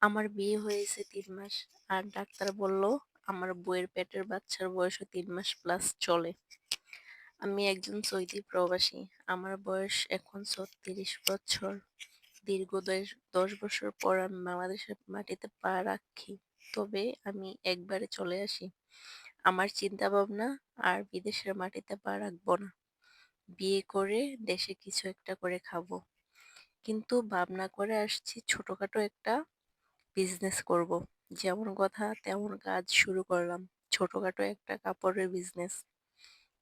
আমার বিয়ে হয়েছে ৩ মাস। আর ডাক্তার বলল আমার বউয়ের পেটের বাচ্চার বয়সও ৩ মাস প্লাস চলে। আমি একজন সৌদি প্রবাসী। আমার বয়স এখন ৩৬ বছর। দীর্ঘ ১০ বছর পর আমি বাংলাদেশের মাটিতে পা রাখি। তবে আমি একবারে চলে আসি। আমার চিন্তা ভাবনা আর বিদেশের মাটিতে পা রাখবো না। বিয়ে করে দেশে কিছু একটা করে খাবো। কিন্তু ভাবনা করে আসছি ছোটখাটো একটা বিজনেস করব। যেমন কথা তেমন কাজ শুরু করলাম। ছোটখাটো একটা কাপড়ের বিজনেস।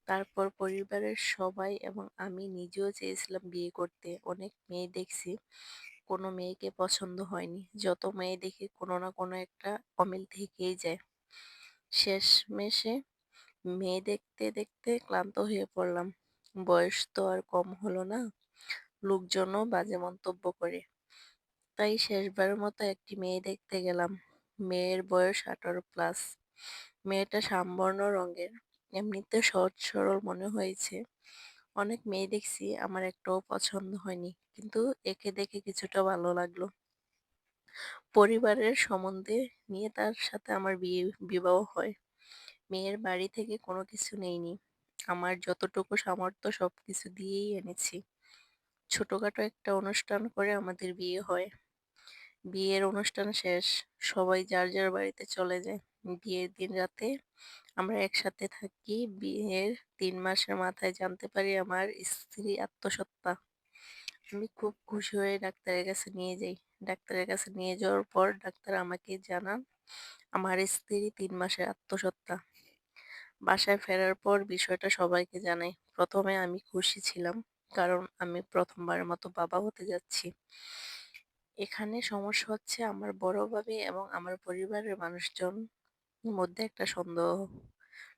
তারপর পরিবারের সবাই এবং আমি নিজেও চেয়েছিলাম বিয়ে করতে। অনেক মেয়ে দেখছি, কোনো মেয়েকে পছন্দ হয়নি। যত মেয়ে দেখি কোনো না কোনো একটা অমিল থেকেই যায়। শেষমেশে মেয়ে দেখতে দেখতে ক্লান্ত হয়ে পড়লাম। বয়স তো আর কম হলো না, লোকজনও বাজে মন্তব্য করে। তাই শেষবারের মতো একটি মেয়ে দেখতে গেলাম। মেয়ের বয়স 18 প্লাস। মেয়েটা শ্যামবর্ণ রঙের, এমনিতে সহজ সরল মনে হয়েছে। অনেক মেয়ে দেখছি, আমার একটাও পছন্দ হয়নি, কিন্তু একে দেখে কিছুটা ভালো লাগলো। পরিবারের সম্বন্ধে নিয়ে তার সাথে আমার বিবাহ হয়। মেয়ের বাড়ি থেকে কোনো কিছু নেইনি, আমার যতটুকু সামর্থ্য সবকিছু দিয়েই এনেছি। ছোটখাটো একটা অনুষ্ঠান করে আমাদের বিয়ে হয়। বিয়ের অনুষ্ঠান শেষ, সবাই যার যার বাড়িতে চলে যায়। বিয়ের দিন রাতে আমরা একসাথে থাকি। বিয়ের ৩ মাসের মাথায় জানতে পারি আমার স্ত্রী আত্মসত্ত্বা। আমি খুব খুশি হয়ে ডাক্তারের কাছে নিয়ে যাই। ডাক্তারের কাছে নিয়ে যাওয়ার পর ডাক্তার আমাকে জানান আমার স্ত্রী ৩ মাসের আত্মসত্ত্বা। বাসায় ফেরার পর বিষয়টা সবাইকে জানাই। প্রথমে আমি খুশি ছিলাম, কারণ আমি প্রথমবারের মতো বাবা হতে যাচ্ছি। এখানে সমস্যা হচ্ছে আমার বড় ভাবি এবং আমার পরিবারের মানুষজন মধ্যে একটা সন্দেহ।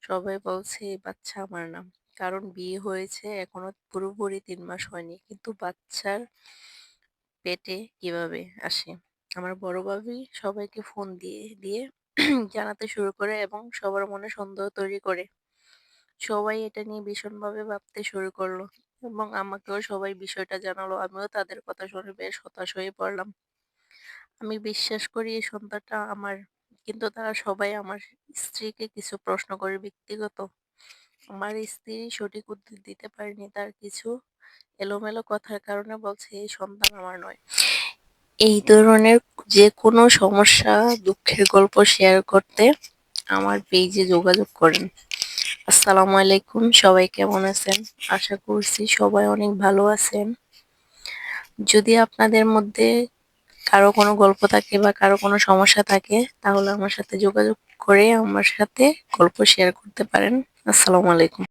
সবাই বলছে এই বাচ্চা আমার না। কারণ বিয়ে হয়েছে এখনো পুরোপুরি ৩ মাস হয়নি, কিন্তু বাচ্চার পেটে কিভাবে আসে? আমার বড় ভাবি সবাইকে ফোন দিয়ে দিয়ে জানাতে শুরু করে এবং সবার মনে সন্দেহ তৈরি করে। সবাই এটা নিয়ে ভীষণভাবে ভাবতে শুরু করলো এবং আমাকেও সবাই বিষয়টা জানালো। আমিও তাদের কথা শুনে বেশ হতাশ হয়ে পড়লাম। আমি বিশ্বাস করি এই সন্তানটা আমার, কিন্তু তারা সবাই আমার স্ত্রীকে কিছু প্রশ্ন করে ব্যক্তিগত। আমার স্ত্রী সঠিক উত্তর দিতে পারেনি, তার কিছু এলোমেলো কথার কারণে বলছে এই সন্তান আমার নয়। এই ধরনের যে কোনো সমস্যা, দুঃখের গল্প শেয়ার করতে আমার পেজে যোগাযোগ করেন। আসসালামু আলাইকুম, সবাই কেমন আছেন? আশা করছি সবাই অনেক ভালো আছেন। যদি আপনাদের মধ্যে কারো কোনো গল্প থাকে বা কারো কোনো সমস্যা থাকে, তাহলে আমার সাথে যোগাযোগ করে আমার সাথে গল্প শেয়ার করতে পারেন। আসসালামু আলাইকুম।